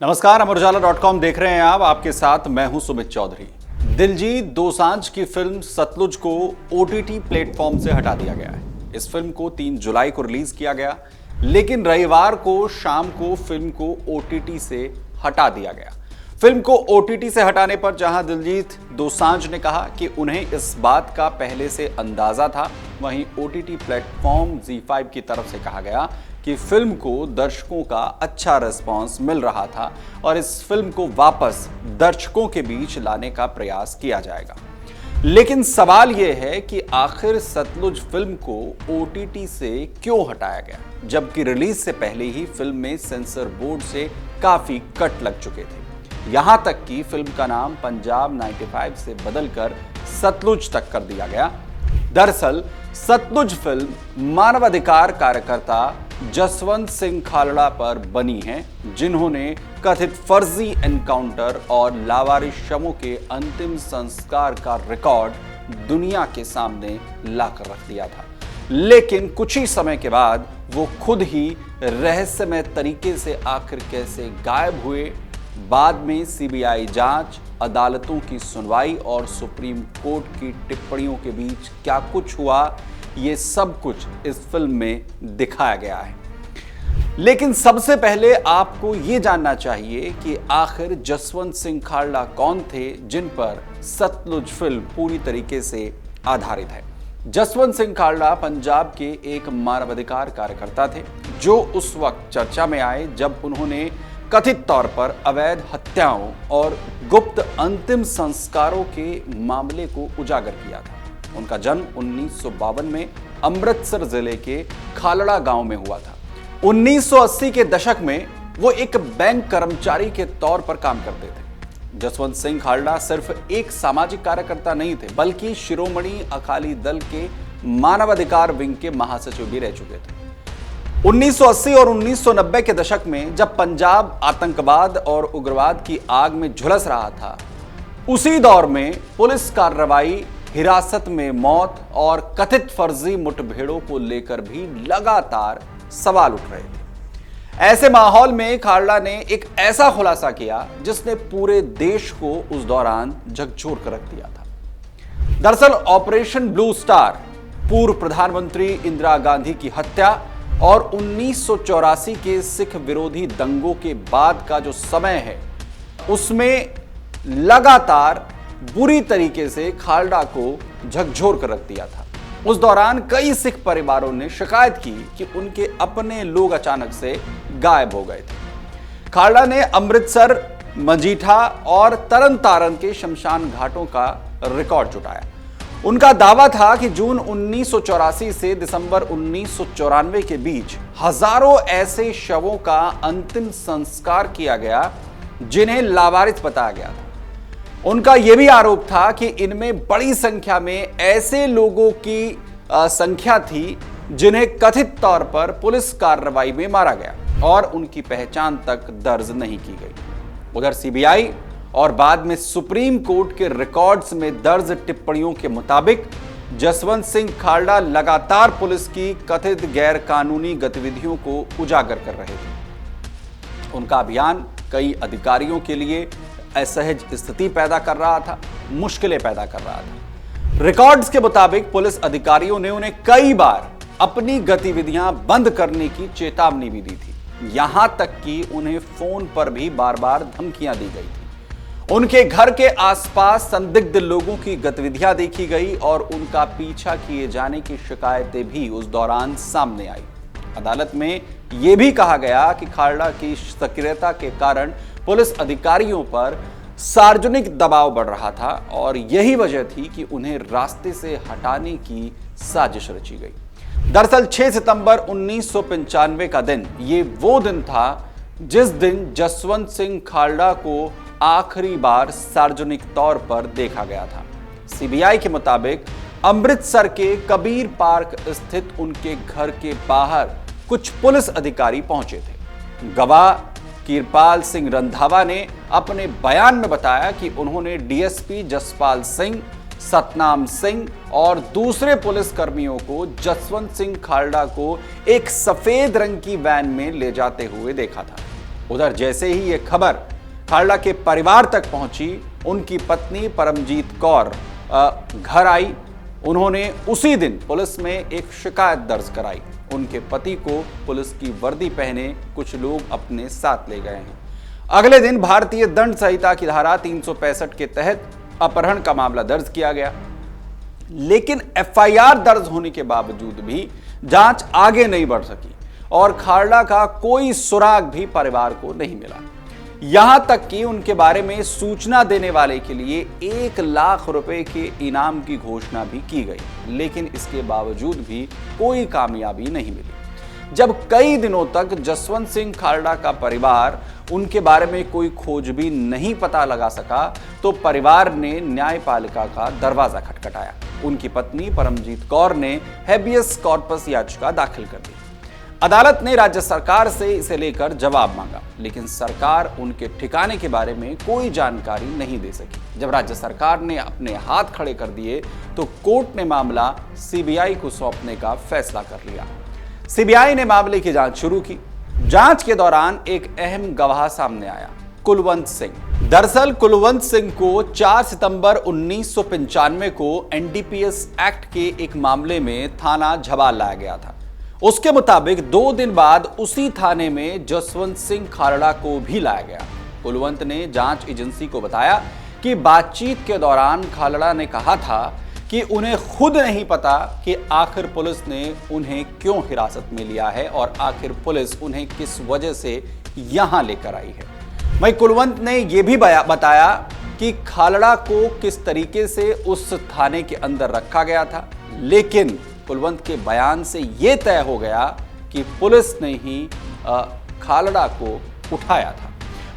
नमस्कार, अमरउजाला.com देख रहे हैं आप। आपके साथ मैं हूं सुमित चौधरी। दिलजीत दोसांझ की फिल्म सतलुज को ओटीटी प्लेटफॉर्म से हटा दिया गया है। इस फिल्म को 3 जुलाई को रिलीज किया गया, लेकिन रविवार को शाम को फिल्म को ओटीटी से हटा दिया गया। फिल्म को ओटीटी से हटाने पर जहां दिलजीत दोसांझ ने कहा कि उन्हें इस बात का पहले से अंदाजा था, वहीं ओटीटी प्लेटफॉर्म ZEE5 की तरफ से कहा गया कि फिल्म को दर्शकों का अच्छा रिस्पांस मिल रहा था और इस फिल्म को वापस दर्शकों के बीच लाने का प्रयास किया जाएगा। लेकिन सवाल यह है कि आखिर सतलुज फिल्म को ओटीटी से क्यों हटाया गया, जबकि रिलीज से पहले ही फिल्म में सेंसर बोर्ड से काफी कट लग चुके थे। यहां तक कि फिल्म का नाम पंजाब 95 से बदलकर सतलुज तक कर दिया गया। दरअसल सतलुज फिल्म मानवाधिकार कार्यकर्ता जसवंत सिंह खालड़ा पर बनी है, जिन्होंने कथित फर्जी एनकाउंटर और लावारिस शवों के अंतिम संस्कार का रिकॉर्ड दुनिया के सामने लाकर रख दिया था। लेकिन कुछ ही समय के बाद वो खुद ही रहस्यमय तरीके से आखिर कैसे गायब हुए, बाद में सीबीआई जांच, अदालतों की सुनवाई और सुप्रीम कोर्ट की टिप्पणियों के बीच क्या कुछ हुआ, ये सब कुछ इस फिल्म में दिखाया गया है। लेकिन सबसे पहले आपको ये जानना चाहिए कि आखिर जसवंत सिंह खालड़ा कौन थे, जिन पर सतलुज फिल्म पूरी तरीके से आधारित है। जसवंत सिंह खालड़ा पंजाब के एक मानवाधिकार कार्यकर्ता थे, जो उस वक्त चर्चा में आए जब उन्होंने कथित तौर पर अवैध हत्याओं और गुप्त अंतिम संस्कारों के मामले को उजागर किया था। उनका जन्म 1952 में अमृतसर जिले के खालड़ा गांव में हुआ था। 1980 के दशक में वो एक बैंक कर्मचारी के तौर पर काम करते थे। जसवंत सिंह खालड़ा सिर्फ एक सामाजिक कार्यकर्ता नहीं थे, बल्कि शिरोमणि अकाली दल के मानवाधिकार विंग के महासचिव भी रह चुके थे। 1980 और 1990 के दशक में जब पंजाब आतंकवाद और उग्रवाद की आग में झुलस रहा था, उसी दौर में पुलिस कार्रवाई, हिरासत में मौत और कथित फर्जी मुठभेड़ों को लेकर भी लगातार सवाल उठ रहे थे। ऐसे माहौल में खालड़ा ने एक ऐसा खुलासा किया जिसने पूरे देश को उस दौरान झकझोर कर रख दिया था। दरअसल ऑपरेशन ब्लू स्टार, पूर्व प्रधानमंत्री इंदिरा गांधी की हत्या और 1984 के सिख विरोधी दंगों के बाद का जो समय है, उसमें लगातार बुरी तरीके से खालड़ा को झकझोर कर रख दिया था। उस दौरान कई सिख परिवारों ने शिकायत की कि उनके अपने लोग अचानक से गायब हो गए थे। खालड़ा ने अमृतसर, मजीठा और तरन तारण के शमशान घाटों का रिकॉर्ड जुटाया। उनका दावा था कि जून 1984 से दिसंबर 1994 के बीच हजारों ऐसे शवों का अंतिम संस्कार किया गया, जिन्हें लावारिस बताया गया था। उनका यह भी आरोप था कि इनमें बड़ी संख्या में ऐसे लोगों की संख्या थी जिन्हें कथित तौर पर पुलिस कार्रवाई में मारा गया और उनकी पहचान तक दर्ज नहीं की गई। उधर सीबीआई और बाद में सुप्रीम कोर्ट के रिकॉर्ड्स में दर्ज टिप्पणियों के मुताबिक जसवंत सिंह खालड़ा लगातार पुलिस की कथित गैर कानूनी गतिविधियों को उजागर कर रहे थे। उनका अभियान कई अधिकारियों के लिए असहज स्थिति पैदा कर रहा था, मुश्किलें पैदा कर रहा था। रिकॉर्ड्स के मुताबिक पुलिस अधिकारियों ने उन्हें कई बार अपनी गतिविधियां बंद करने की चेतावनी भी दी थी। यहां तक कि उन्हें फोन पर भी बार बार धमकियां दी गई थी। उनके घर के आसपास संदिग्ध लोगों की गतिविधियां देखी गई और उनका पीछा किए जाने की शिकायतें भी उस दौरान सामने आई। अदालत में यह भी कहा गया कि खालड़ा की सक्रियता के कारण पुलिस अधिकारियों पर सार्वजनिक दबाव बढ़ रहा था और यही वजह थी कि उन्हें रास्ते से हटाने की साजिश रची गई। दरअसल 6 सितंबर 1995 का दिन, ये वो दिन था जिस दिन जसवंत सिंह खालड़ा को आखिरी बार सार्वजनिक तौर पर देखा गया था। सीबीआई के मुताबिक अमृतसर के कबीर पार्क स्थित उनके घर के बाहर कुछ पुलिस अधिकारी पहुंचे थे। गवाह किरपाल सिंह रंधावा ने अपने बयान में बताया कि उन्होंने डीएसपी जसपाल सिंह, सतनाम सिंह और दूसरे पुलिस कर्मियों को जसवंत सिंह खालड़ा को एक सफेद रंग की वैन में ले जाते हुए देखा था। उधर जैसे ही ये खबर खालड़ा के परिवार तक पहुंची, उनकी पत्नी परमजीत कौर घर आई। उन्होंने उसी दिन पुलिस में एक शिकायत दर्ज कराई। उनके पति को पुलिस की वर्दी पहने कुछ लोग अपने साथ ले गए हैं। अगले दिन भारतीय दंड संहिता की धारा 365 के तहत अपहरण का मामला दर्ज किया गया, लेकिन एफआईआर दर्ज होने के बावजूद भी जांच आगे नहीं बढ़ सकी और खालड़ा का कोई सुराग भी परिवार को नहीं मिला। यहां तक कि उनके बारे में सूचना देने वाले के लिए 1 लाख रुपए के इनाम की घोषणा भी की गई, लेकिन इसके बावजूद भी कोई कामयाबी नहीं मिली। जब कई दिनों तक जसवंत सिंह खालड़ा का परिवार उनके बारे में कोई खोजबीन नहीं पता लगा सका, तो परिवार ने न्यायपालिका का दरवाजा खटखटाया। उनकी पत्नी परमजीत कौर ने हेबियस कॉर्पस याचिका दाखिल कर दी। अदालत ने राज्य सरकार से इसे लेकर जवाब मांगा, लेकिन सरकार उनके ठिकाने के बारे में कोई जानकारी नहीं दे सकी। जब राज्य सरकार ने अपने हाथ खड़े कर दिए, तो कोर्ट ने मामला सीबीआई को सौंपने का फैसला कर लिया। सीबीआई ने मामले की जांच शुरू की। जांच के दौरान एक अहम गवाह सामने आया, कुलवंत सिंह। दरअसल कुलवंत सिंह को 4 सितंबर 1995 को एनडीपीएस एक्ट के एक मामले में थाना झबाल लाया गया था। उसके मुताबिक 2 दिन बाद उसी थाने में जसवंत सिंह खालड़ा को भी लाया गया। कुलवंत ने जांच एजेंसी को बताया कि बातचीत के दौरान खालड़ा ने कहा था कि उन्हें खुद नहीं पता कि आखिर पुलिस ने उन्हें क्यों हिरासत में लिया है और आखिर पुलिस उन्हें किस वजह से यहां लेकर आई है। वहीं कुलवंत ने यह भी बताया कि खालड़ा को किस तरीके से उस थाने के अंदर रखा गया था, लेकिन कुलवंत के बयान से यह तय हो गया कि पुलिस ने ही खालड़ा को उठाया था।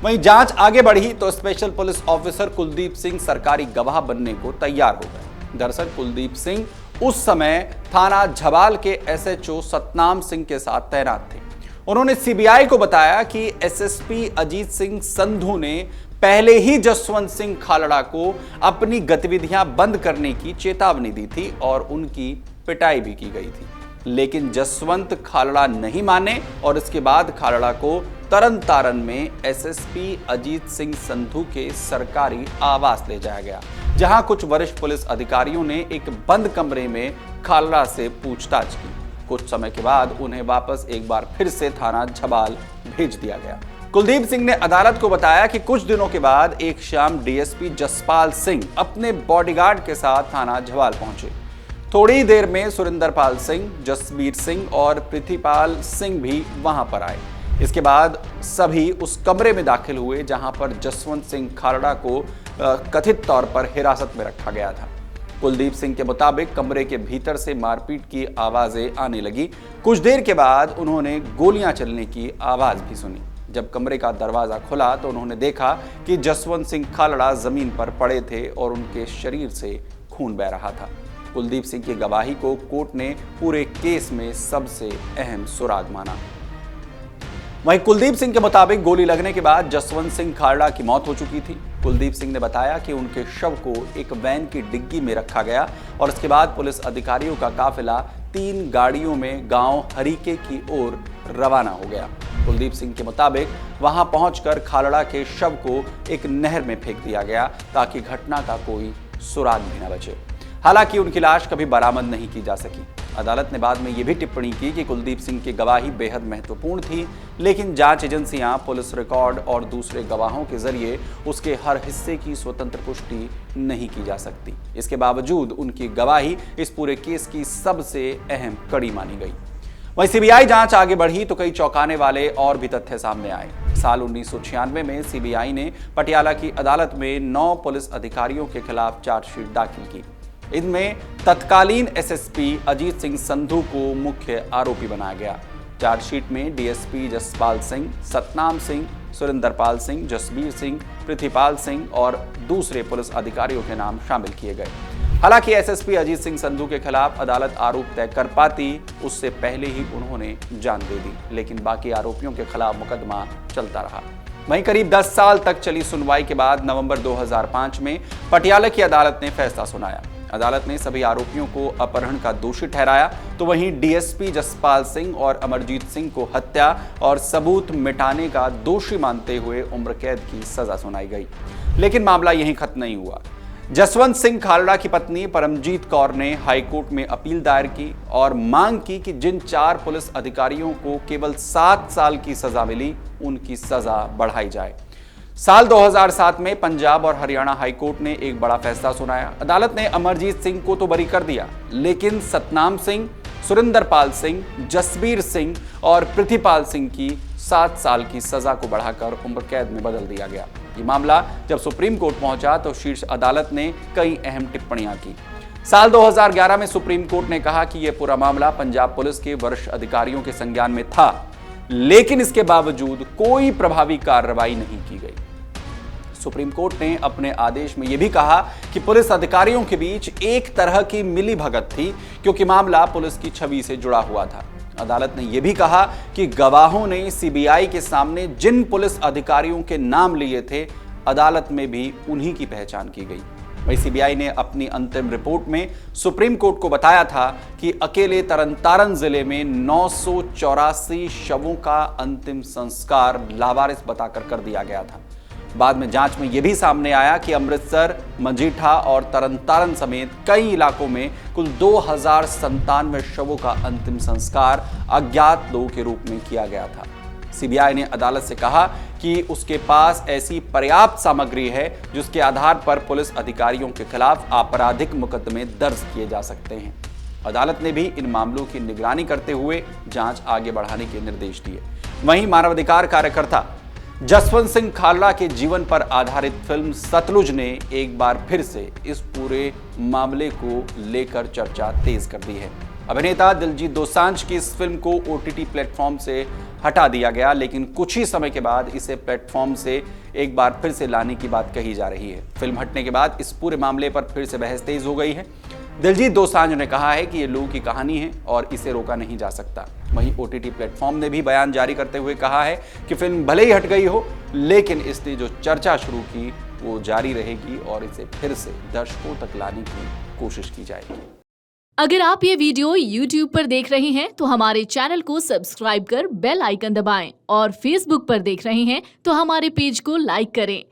वहीं जांच आगे बढ़ी तो special police officer Kuldeep Singh सरकारी गवाह बनने को तैयार हो गए। दरअसल कुलदीप सिंह उस समय थाना झबाल के एसएचओ सतनाम सिंह के साथ तैनात थे। उन्होंने सीबीआई को बताया कि एसएसपी अजीत सिंह संधू ने पहले ही जसवंत सिंह खालड़ा को अपनी गतिविधियां बंद करने की चेतावनी दी थी और उनकी पिटाई भी की गई थी, लेकिन जसवंत खालड़ा नहीं माने और इसके बाद खालड़ा को तरन तारन में एसएसपी अजीत सिंह संधू के सरकारी आवास ले जाया गया, जहां कुछ वरिष्ठ पुलिस अधिकारियों ने एक बंद कमरे में खालड़ा से पूछताछ की। कुछ समय के बाद उन्हें वापस एक बार फिर से थाना झबाल भेज दिया गया। कुलदीप सिंह ने अदालत को बताया कि कुछ दिनों के बाद एक शाम डीएसपी जसपाल सिंह अपने बॉडीगार्ड के साथ थाना झबाल पहुंचे। थोड़ी देर में सुरेंद्रपाल सिंह, जसबीर सिंह और पृथ्वीपाल सिंह भी वहां पर आए। इसके बाद सभी उस कमरे में दाखिल हुए जहां पर जसवंत सिंह खालड़ा को कथित तौर पर हिरासत में रखा गया था। कुलदीप सिंह के मुताबिक कमरे के भीतर से मारपीट की आवाजें आने लगी। कुछ देर के बाद उन्होंने गोलियां चलने की आवाज भी सुनी। जब कमरे का दरवाजा खुला तो उन्होंने देखा कि जसवंत सिंह खालड़ा जमीन पर पड़े थे और उनके शरीर से खून बह रहा था। कुलदीप सिंह की गवाही को कोर्ट ने पूरे केस में सबसे अहम सुराग माना। वहीं कुलदीप सिंह के मुताबिक गोली लगने के बाद जसवंत सिंह खालड़ा की मौत हो चुकी थी। कुलदीप सिंह ने बताया कि उनके शव को एक वैन की डिग्गी में रखा गया और इसके बाद पुलिस अधिकारियों का काफिला 3 गाड़ियों में गांव हरीके की ओर रवाना हो गया। कुलदीप सिंह के मुताबिक वहां पहुंचकर खालड़ा के शव को एक नहर में फेंक दिया गया ताकि घटना का कोई सुराग भी न बचे। हालांकि उनकी लाश कभी बरामद नहीं की जा सकी। अदालत ने बाद में यह भी टिप्पणी की कि कुलदीप सिंह की गवाही बेहद महत्वपूर्ण थी, लेकिन जांच एजेंसियां पुलिस रिकॉर्ड और दूसरे गवाहों के जरिए उसके हर हिस्से की स्वतंत्र पुष्टि नहीं की जा सकती। इसके बावजूद उनकी गवाही इस पूरे केस की सबसे अहम कड़ी मानी गई। वहीं सीबीआई जांच आगे बढ़ी तो कई चौंकाने वाले और भी तथ्य सामने आए। साल 1996 में सीबीआई ने पटियाला की अदालत में 9 पुलिस अधिकारियों के खिलाफ चार्जशीट दाखिल की। इनमें तत्कालीन एसएसपी अजीत सिंह संधू को मुख्य आरोपी बनाया गया। चार्जशीट में डीएसपी जसपाल सिंह, सतनाम सिंह, सुरेंद्रपाल सिंह, जसबीर सिंह, पृथ्वीपाल सिंह और दूसरे पुलिस अधिकारियों के नाम शामिल किए गए। हालांकि एसएसपी अजीत सिंह संधू के खिलाफ अदालत आरोप तय कर पाती उससे पहले ही उन्होंने जान दे दी, लेकिन बाकी आरोपियों के खिलाफ मुकदमा चलता रहा। वहीं करीब 10 साल तक चली सुनवाई के बाद नवंबर 2005 में पटियाला की अदालत ने फैसला सुनाया। अदालत ने सभी आरोपियों को अपहरण का दोषी ठहराया, तो वहीं डीएसपी जसपाल सिंह और अमरजीत सिंह को हत्या और सबूत मिटाने का दोषी मानते हुए उम्र कैद की सजा सुनाई गई। लेकिन मामला यहीं खत्म नहीं हुआ। जसवंत सिंह खालड़ा की पत्नी परमजीत कौर ने हाईकोर्ट में अपील दायर की और मांग की कि जिन 4 पुलिस अधिकारियों को केवल 7 साल की सजा मिली, उनकी सजा बढ़ाई जाए। साल 2007 में पंजाब और हरियाणा हाईकोर्ट ने एक बड़ा फैसला सुनाया। अदालत ने अमरजीत सिंह को तो बरी कर दिया, लेकिन सतनाम सिंह, सुरिंदरपाल सिंह, जसबीर सिंह और पृथ्वीपाल सिंह की 7 साल की सजा को बढ़ाकर उम्र कैद में बदल दिया गया। ये मामला जब सुप्रीम कोर्ट पहुंचा तो शीर्ष अदालत ने कई अहम टिप्पणियां की। साल 2011 में सुप्रीम कोर्ट ने कहा कि यह पूरा मामला पंजाब पुलिस के वरिष्ठ अधिकारियों के संज्ञान में था, लेकिन इसके बावजूद कोई प्रभावी कार्रवाई नहीं की गई। सुप्रीम कोर्ट ने अपने आदेश में यह भी कहा कि पुलिस अधिकारियों के बीच एक तरह की मिलीभगत थी, क्योंकि मामला पुलिस की छवि से जुड़ा हुआ था। अदालत ने यह भी कहा कि गवाहों ने सीबीआई के सामने जिन पुलिस अधिकारियों के नाम लिए थे, अदालत में भी उन्हीं की पहचान की गई। वहीं सीबीआई ने अपनी अंतिम रिपोर्ट में सुप्रीम कोर्ट को बताया था कि अकेले तरनतारन जिले में 984 शवों का अंतिम संस्कार लावारिस बताकर कर दिया गया था। बाद में जांच में यह भी सामने आया कि अमृतसर, मजीठा और तरनतारन समेत कई इलाकों में कुल 2097 शवों का अंतिम संस्कार अज्ञात लोगों के रूप में किया गया था। सीबीआई ने अदालत से कहा कि उसके पास ऐसी पर्याप्त सामग्री है जिसके आधार पर पुलिस अधिकारियों के खिलाफ आपराधिक मुकदमे दर्ज किए जा सकते हैं। अदालत ने भी इन मामलों की निगरानी करते हुए जांच आगे बढ़ाने के निर्देश दिए। वहीं मानवाधिकार कार्यकर्ता जसवंत सिंह खालड़ा के जीवन पर आधारित फिल्म सतलुज ने एक बार फिर से इस पूरे मामले को लेकर चर्चा तेज कर दी है। अभिनेता दिलजीत दोसांझ की इस फिल्म को ओटीटी प्लेटफॉर्म से हटा दिया गया, लेकिन कुछ ही समय के बाद इसे प्लेटफॉर्म से एक बार फिर से लाने की बात कही जा रही है। फिल्म हटने के बाद इस पूरे मामले पर फिर से बहस तेज हो गई है। दिलजीत दोसांझ ने कहा है कि ये लोगों की कहानी है और इसे रोका नहीं जा सकता। वहीं ओटीटी प्लेटफॉर्म ने भी बयान जारी करते हुए कहा है कि फिल्म भले ही हट गई हो, लेकिन इसने जो चर्चा शुरू की वो जारी रहेगी और इसे फिर से दर्शकों तक लाने की कोशिश की जाएगी। अगर आप ये वीडियो YouTube पर देख रहे हैं तो हमारे चैनल को सब्सक्राइब कर बेल आइकन दबाएं और Facebook पर देख रहे हैं तो हमारे पेज को लाइक करें।